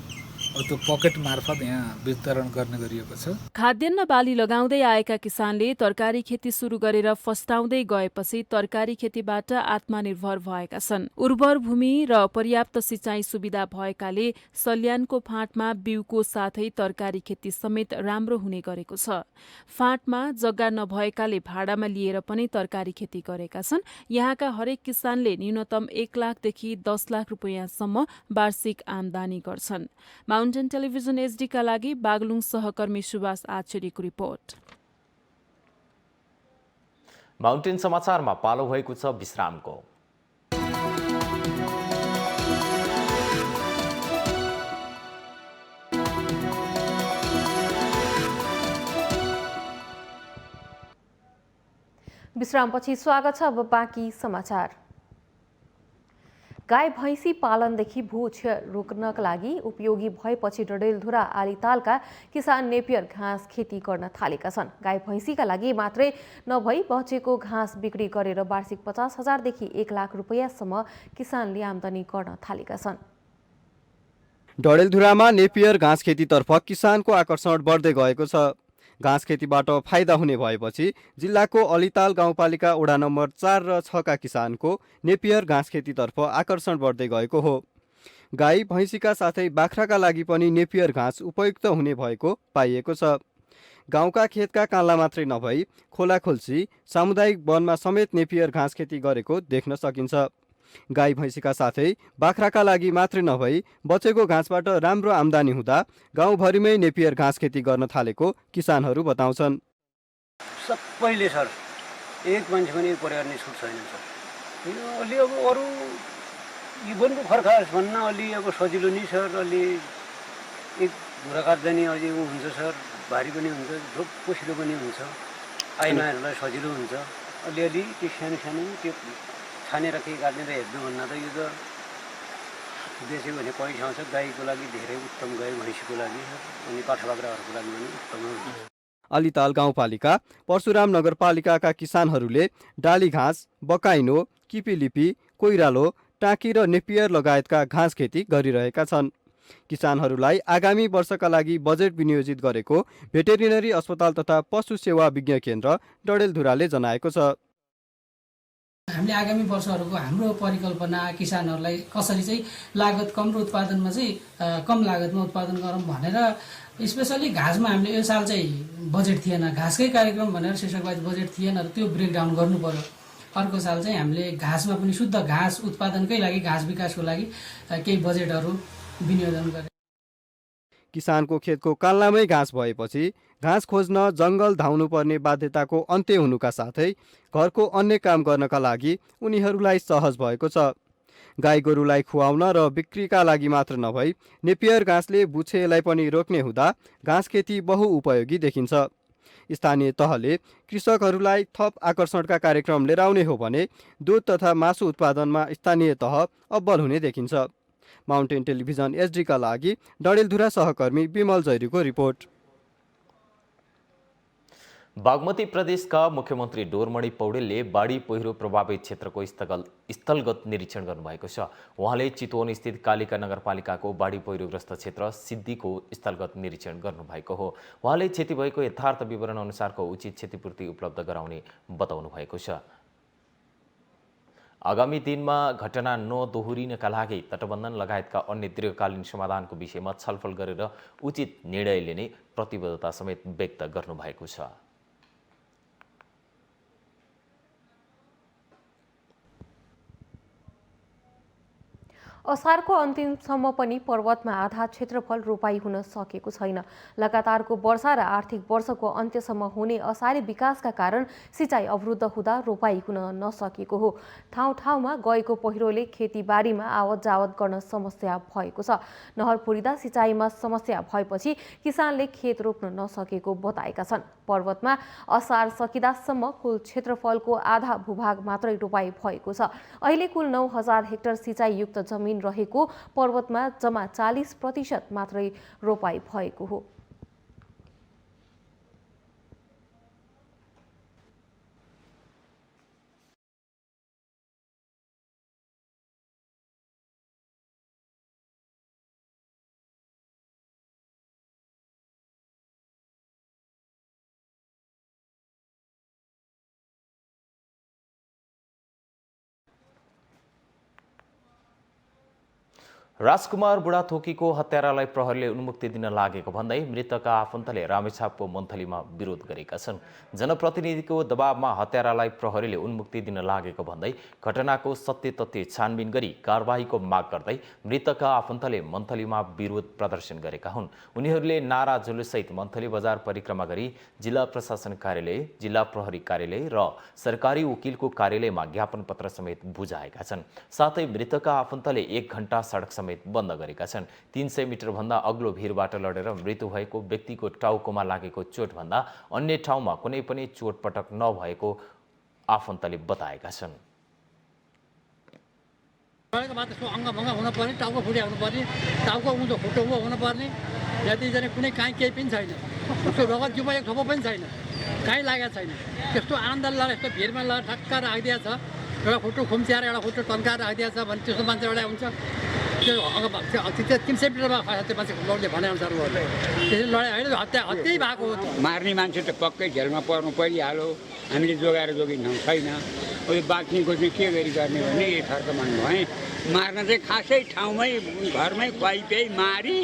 त्यो पकेट मार्फत यहाँ वितरण गर्ने गरिएको छ। खाद्यान्न बाली लगाउँदै आएका किसानले तरकारी खेती सुरु गरेर फस्टाउँदै गएपछि तरकारी खेतीबाट आत्मनिर्भर भएका छन्। उर्वर भूमि र पर्याप्त सिँचाइ सुविधा भएकाले सल्यानको फाँटमा बिउको साथै तरकारी खेती समेत राम्रो हुने गरेको छ। फाँटमा जग्गा नभएकाले भाडामा लिएर पनि तरकारी खेती गरेका छन्। यहाँका हरेक किसानले न्यूनतम 1 लाखदेखि 10 लाख रुपैयाँसम्म वार्षिक आमदानी गर्छन्। माउन्टेन टेलिभिजन HD का लागि बागलुङ सहकर्मी सुभाष आचार्यको रिपोर्ट। माउन्टेन समाचारमा पालो भएको छ विश्रामको। विश्रामपछि स्वागत छ। अब बाँकी समाचार। गाई भैँसी पालनदेखि भूक्षय रोक्नका लागि उपयोगी भएपछि डडेलधुरा आलीतालका किसान नेपियर घाँस खेती गर्न थालेका छन्। गाई भैँसीका लागि मात्रै नभई बचेको घाँस बिक्री गरेर वार्षिक 50,000 देखि 1 लाख रुपैयाँसम्म किसानले आमदानी गर्न थालेका छन्। डडेलधुरामा नेपियर घाँस खेतीतर्फ किसानको आकर्षण बढ्दै गएको छ। घाँस खेतीबाट फाइदा हुने भएपछि जिल्लाको अलीताल गाउँपालिका वडा नम्बर 4 र 6 का किसानको नेपियर घाँस खेतीतर्फ आकर्षण बढ्दै गएको हो। गाई भैँसीका साथै बाख्राका लागि पनि नेपियर घाँस उपयुक्त हुने भएको पाइएको छ। गाउँका खेतका कान्ला मात्रै नभई खोलाखोल्सी सामुदायिक वनमा समेत नेपियर घाँस खेती गरेको देख्न सकिन्छ। गाई भैँसीका साथै बाख्राका लागि मात्रै नभई बचेको घाँसबाट राम्रो आमदानी हुँदा गाउँभरिमै नेपियर घाँस खेती गर्न थालेको किसानहरू बताउँछन्। सबैले सर एक मान्छे पनि प्रयोग गर्ने छुट छैन सर। यो अलि अब अरू इभनको खर्च भन्न अलि अब सजिलो नि सर। अलि एक घुरा काट्दैन अलि ऊ हुन्छ सर, भारी पनि हुन्छ, झोक पोसिलो पनि हुन्छ, आइमाहरूलाई सजिलो हुन्छ। अलिअलि त्यो सानो सानो त्यो छानेर केही काट्ने र हेर्नु भन्दा त यो त बेच्यो भने पैसा आउँछ। गाईको लागि धेरै उत्तम, गाई भैँसीको लागि अनि पाठा बाख्राहरूको लागि पनि उत्तम हुन्छ। अलीताल गाउँपालिका परशुराम नगरपालिकाका किसानहरूले डाली घाँस, बकाइनो, किपिलिपी, कोइरालो, टाँकी र नेपियर लगायतका घाँस खेती गरिरहेका छन्। किसानहरूलाई आगामी वर्षका लागि बजेट विनियोजित गरेको भेटेरिनरी अस्पताल तथा पशु सेवा विज्ञ केन्द्र डडेलधुराले जनाएको छ। हामीले आगामी वर्षहरूको हाम्रो परिकल्पना किसानहरूलाई कसरी चाहिँ लागत कम र उत्पादनमा चाहिँ कम लागतमा उत्पादन गरौँ भनेर स्पेसली घाँसमा हामीले यो साल चाहिँ बजेट थिएन, घाँसकै कार्यक्रम भनेर शीर्षकवाइज बजेट थिएन र त्यो ब्रेकडाउन गर्नु पर्यो। अर्को साल चाहिँ हामीले घाँसमा पनि शुद्ध घाँस उत्पादनकै लागि, घाँस विकासको लागि केही बजेटहरू विनियोजन गरे। किसानको खेतको काल्लामै घाँस भएपछि घाँस खोज्न जङ्गल धाउनुपर्ने बाध्यताको अन्त्य हुनुका साथै घरको अन्य काम गर्नका लागि उनीहरूलाई सहज भएको छ। गाई गोरुलाई खुवाउन र बिक्रीका लागि मात्र नभई नेपियर घाँसले बुछेलाई पनि रोक्ने हुँदा घाँस खेती बहुउपयोगी देखिन्छ। स्थानीय तहले कृषकहरूलाई थप आकर्षणका कार्यक्रम लिएर आउने हो भने दुध तथा मासु उत्पादनमा स्थानीय तह अब्बल हुने देखिन्छ। माउन्टेन टेलिभिजन एसडीका लागि डडेलधुरा सहकर्मी विमल जैरीको रिपोर्ट। बागमती प्रदेशका मुख्यमन्त्री डोरमणि पौडेलले बाढी पहिरो प्रभावित क्षेत्रको स्थलगत निरीक्षण गर्नुभएको छ। उहाँले चितवन स्थित कालिका नगरपालिकाको बाढी पहिरोग्रस्त क्षेत्र सिद्धिको स्थलगत निरीक्षण गर्नुभएको हो। उहाँले क्षति भएको यथार्थ विवरण अनुसारको उचित क्षतिपूर्ति उपलब्ध गराउने बताउनु भएको छ। आगामी दिनमा घटना नदोहोरिनका लागि तटबन्धन लगायतका अन्य दीर्घकालीन समाधानको विषयमा छलफल गरेर उचित निर्णय लिने प्रतिबद्धता समेत व्यक्त गर्नुभएको छ। असारको अन्तिमसम्म पनि पर्वतमा आधा क्षेत्रफल रोपाई हुन सकेको छैन। लगातारको वर्षा र आर्थिक वर्षको अन्त्यसम्म हुने असारे विकासका कारण सिँचाइ अवरुद्ध हुँदा रोपाई हुन नसकेको हो। ठाउँ ठाउँमा गएको पहिरोले खेतीबारीमा आवत जावत गर्न समस्या भएको छ। नहर पुरिँदा सिँचाइमा समस्या भएपछि किसानले खेत रोप्न नसकेको बताएका छन्। पर्वतमा असार सकिदासम्म कुल क्षेत्रफलको आधा भूभाग मात्रै रोपाई भएको छ। अहिले कुल 9000 हेक्टर सिँचाइयुक्त जमिन रहेको पर्वतमा जम्मा 40% मात्रै रोपाई भएको हो। राजकुमार बुढाथोकीको हत्यारालाई प्रहरीले उन्मुक्ति दिन लागेको भन्दै मृतकका आफन्तले रामेछापको मन्थलीमा विरोध गरेका छन्। जनप्रतिनिधिको दबावमा हत्यारालाई प्रहरीले उन्मुक्ति दिन लागेको भन्दै घटनाको सत्य तथ्य छानबिन गरी कारबाहीको माग गर्दै मृतकका आफन्तले मन्थलीमा विरोध प्रदर्शन गरेका हुन्। उनीहरूले नारा जुलुससहित मन्थली बजार परिक्रमा गरी जिल्ला प्रशासन कार्यालय, जिल्ला प्रहरी कार्यालय र सरकारी वकिलको कार्यालयमा ज्ञापन पत्र समेत बुझाएका छन्। साथै मृतकका आफन्तले 1 घण्टा सडक समेत बन्द गरेका छन्। 300 मिटर भन्दा अग्लो भिरबाट लडेर मृत्यु भएको व्यक्तिको टाउकोमा लागेको चोटभन्दा अन्य ठाउँमा कुनै पनि चोटपटक नभएको आफन्तले बताएका छन्। अङ्गभङ्ग हुनुपर्ने, टाउको फुट्या हुनुपर्ने, टाउको उँधो खुट्टो उँभो हुनुपर्ने, यतिजना कुनै काहीँ केही पनि छैन। उसको रगत जिउमा एक थोपो पनि छैन, काहीँ लागेको छैन। त्यस्तो आनन्दले लगाएर यस्तो भिरमा लगाएर ठक्क राखिदिएको छ। एउटा खुट्टो खुम्च्याएर एउटा खुट्टो तन्काएर राखिदिएको छ भने त्यस्तो मान्छे एउटा हुन्छ। त्यो 300 मिटरमा त्यो मान्छे लड्ने भनेअनुसार त्यसरी लडाइँ होइन, हत्यै भएको हो। मार्ने मान्छे त पक्कै झेलमा पर्नु परिहाल्यो। हामीले जोगाएर जोगिन्छौँ छैन। उयो बाँच्नेको चाहिँ के गरी गर्ने भने यथार्थ मान्नु भएँ। मार्न चाहिँ खासै ठाउँमै घरमै खुवाइ पियाइ मारी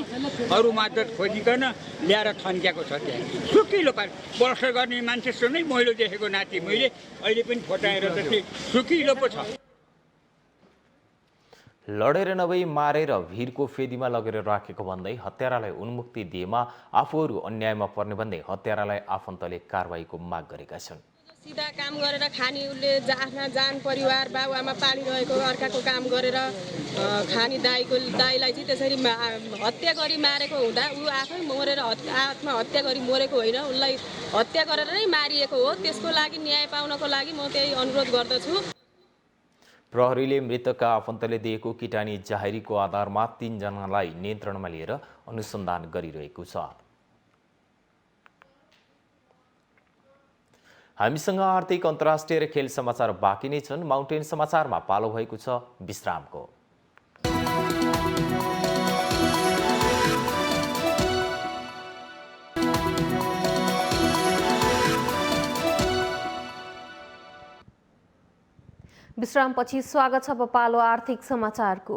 अरू मद्दत खोजिकन ल्याएर थन्क्याएको छ। त्यहाँ सुकिलो पार वर्ष गर्ने मान्छे नै मैलो देखेको नाति मैले अहिले पनि फोटाएर त त्यो सुकिलो पो छ। लडेर नभई मारेर भिरको फेदीमा लगेर राखेको भन्दै हत्यारालाई उन्मुक्ति दिएमा आफूहरू अन्यायमा पर्ने भन्दै हत्यारालाई आफन्तले कारबाहीको माग गरेका छन्। सिधा काम गरेर खाने उसले आफ्ना जान परिवार बाबुआमा पालिरहेको अर्काको काम गरेर खाने दाइलाई चाहिँ त्यसरी हत्या गरी मारेको हुँदा ऊ आफै मरेर आत्महत्या गरी मरेको होइन, उसलाई हत्या गरेर नै मारिएको हो। त्यसको लागि न्याय पाउनको लागि म त्यही अनुरोध गर्दछु। प्रहरीले मृतकका आफन्तले दिएको किटानी जाहेरीको आधारमा 3 जनालाई नियन्त्रणमा लिएर अनुसन्धान गरिरहेको छ। हामीसँग आर्थिक अन्तर्राष्ट्रिय र खेल समाचार बाँकी नै छन्। माउन्टेन समाचारमा पालो भएको छ विश्रामको। विश्रामपछि स्वागत छ पालो आर्थिक समाचारको।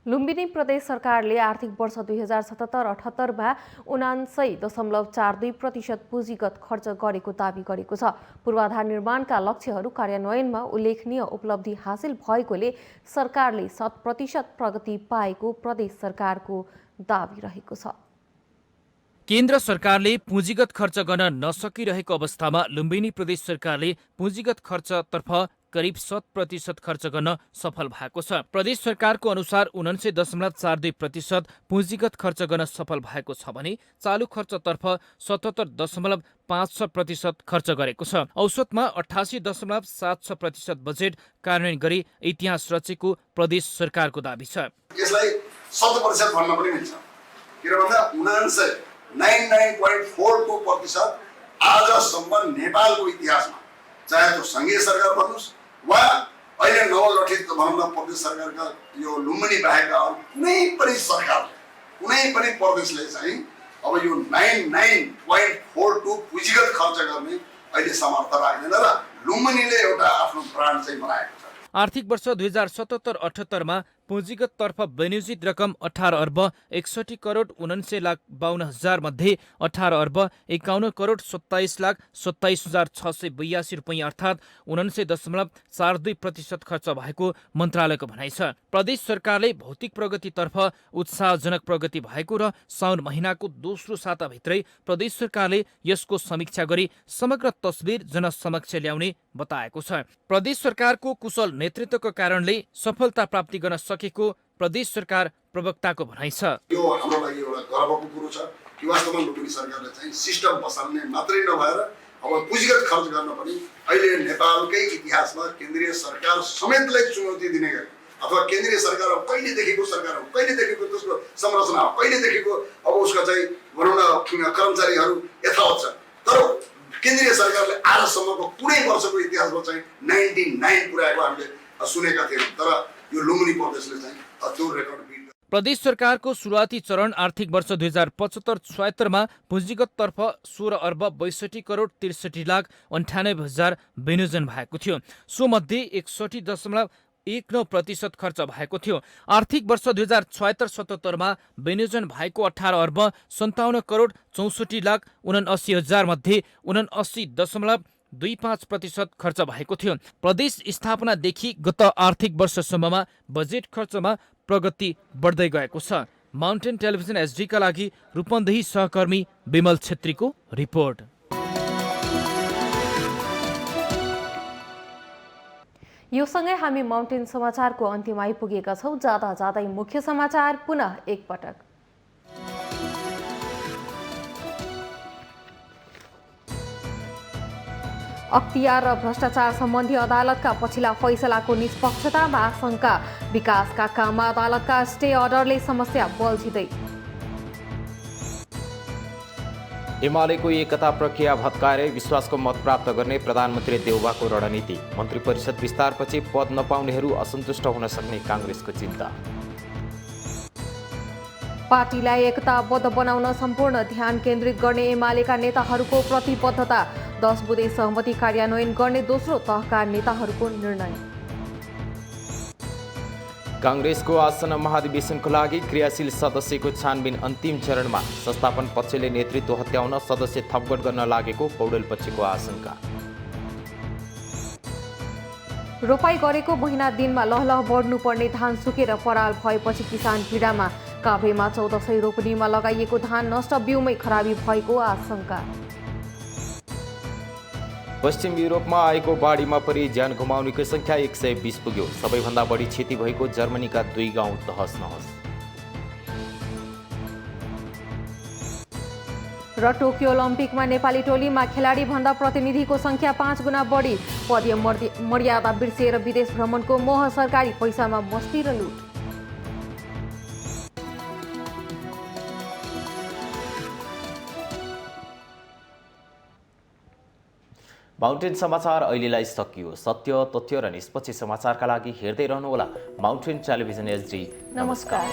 लुम्बिनी लुम्बिनी प्रदेश सरकारले आर्थिक वर्ष 2077-78मा 79.42% पुँजीगत खर्च गरेको दावी गरेको छ। पूर्वाधार निर्माणका लक्ष्यहरू कार्यान्वयनमा उल्लेखनीय उपलब्धि हासिल भएकोले सरकारले 100% प्रगति पाएको प्रदेश सरकारको दावी रहेको छ। केन्द्र सरकारले पुँजीगत खर्च गर्न नसकिरहेको अवस्थामा लुम्बिनी प्रदेश सरकारले पुँजीगत खर्चतर्फ करिब 100% खर्च गर्न सफल भएको छ। प्रदेश सरकारको अनुसार 79.42% पुँजीगत खर्च गर्न सफल भएको छ भने चालु खर्चतर्फ 77.56% खर्च गरेको छ। औसतमा 88.76% बजेट कार्यान्वयन गरी इतिहास रचेको प्रदेश सरकारको दावी छ। यसलाई 100% भन्न पनि मिल्छ, किन भन्दा 99.42% आजसम्म नेपालको इतिहासमा, चाहे त्यो सङ्घीय सरकार भन्नुहोस् वा अहिले नवगठित भनौँ न प्रदेश सरकारका यो लुम्बिनी बाहेकका अरू कुनै पनि सरकारले, कुनै पनि प्रदेशले चाहिँ अब यो 99.42 पुँजीगत खर्च गर्ने अहिले समर्थ राख्दैन र लुम्बिनीले एउटा आफ्नो ब्रान्ड चाहिँ बनाएको छ। आर्थिक वर्ष 2077-78मा पुँजीगत तर्फ विनियोजित रकम 18,61,49,52,000 मध्ये 18,51,27,27,682 रुपैयाँ अर्थात् 79.42% खर्च भएको मन्त्रालयको भनाइ छ। प्रदेश सरकारले भौतिक प्रगतितर्फ उत्साहजनक प्रगति भएको र साउन महिनाको दोस्रो साताभित्रै प्रदेश सरकारले यसको समीक्षा गरी समग्र तस्बिर जनसमक्ष ल्याउने बताएको छ। प्रदेश सरकारको कुशल नेतृत्वको कारणले सफलता प्राप्ति गर्न सकेको प्रदेश सरकार प्रवक्ताको भनाइ छ। यो हाम्रो लागि एउटा गर्वको कुरो छ कि वास्तवमा लुम्बिनी सरकारले चाहिँ सिस्टम बसाल्ने मात्रै नभएर अब पुँजीगत खर्च गर्न पनि अहिले नेपालकै इतिहासमा केन्द्रीय सरकार समेतलाई चुनौती दिने गरी अथवा केन्द्रीय सरकार कहिलेदेखिको सरकार हो, कहिलेदेखिको त्यसको संरचना हो, कहिलेदेखिको अब उसका चाहिँ भनौँ न कर्मचारीहरू यथावत छ, तर केन्द्रीय सरकारले आजसम्मको कुनै वर्षको इतिहासमा चाहिँ 99 पुर्याएको हामीले सुनेका थियौँ, तर यो लुम्बिनी प्रदेशले चाहिँ त्यो रेकर्ड बिट। प्रदेश सरकारको सुरुवाती चरण आर्थिक वर्ष 2075-76मा पुँजीगत तर्फ 16,62,63,98,000 विनियोजन भएको थियो। सो मध्ये 61.19% खर्च भएको थियो। आर्थिक वर्ष 2076-77मा विनियोजन भएको 18,57,64,79,000 मध्ये 79.25% खर्च भएको थियो। प्रदेश स्थापनादेखि गत आर्थिक वर्षसम्ममा बजेट खर्चमा प्रगति बढ्दै गएको छ। माउन्टेन टेलिभिजन एसडीका लागि रूपन्देही सहकर्मी विमल छेत्रीको रिपोर्ट। यो सँगै हामी माउन्टेन समाचारको अन्त्यमा आइपुगेका छौँ। जाँदा जाँदै मुख्य समाचार पुनः एकपटक। अख्तियार र भ्रष्टाचार सम्बन्धी अदालतका पछिल्ला फैसलाको निष्पक्षतामा आशंका। विकासका काममा अदालतका स्टे अर्डरले समस्या बल्झिँदै। एमालेको एकता प्रक्रिया भत्काएर विश्वासको मत प्राप्त गर्ने प्रधानमन्त्री देउबाको रणनीति। मन्त्री परिषद विस्तारपछि पद नपाउनेहरू असन्तुष्ट हुन सक्ने काङ्ग्रेसको चिन्ता। पार्टीलाई एकताबद्ध बनाउन सम्पूर्ण ध्यान केन्द्रित गर्ने एमालेका नेताहरूको प्रतिबद्धता। 10 बुँदे सहमति कार्यान्वयन गर्ने दोस्रो तहका नेताहरूको निर्णय। काङ्ग्रेसको आसन्न महाधिवेशनको लागि क्रियाशील सदस्यको छानबिन अन्तिम चरणमा। संस्थापन पक्षले नेतृत्व हत्याउन सदस्य थपगट गर्न लागेको पौडेल पक्षको आशंका। रोपाई गरेको महिना दिनमा लहलह बढ्नुपर्ने धान सुकेर पराल भएपछि किसान पीडामा। काभ्रेमा 1400 रोपनीमा लगाइएको धान नष्ट, बिउमै खराबी भएको आशंका। पश्चिम युरोपमा आएको बाढीमा परि ज्यान गुमाउनेको संख्या 120 पुग्यो। सबैभन्दा बढी क्षति भएको जर्मनीका 2 गाउँ तहस नहस। र टोकियो ओलम्पिकमा नेपाली टोलीमा खेलाडी भन्दा प्रतिनिधिको संख्या 5 गुणा बढी। पदीय मर्यादा बिर्सिएर विदेश भ्रमणको मोह, सरकारी पैसामा मस्ती र लुट। माउन्टेन समाचार अहिलेलाई सकियो। सत्य, तथ्य र निष्पक्ष समाचारका लागि हेर्दै रहनुहोला माउन्टेन टेलिभिजन एसडी। नमस्कार।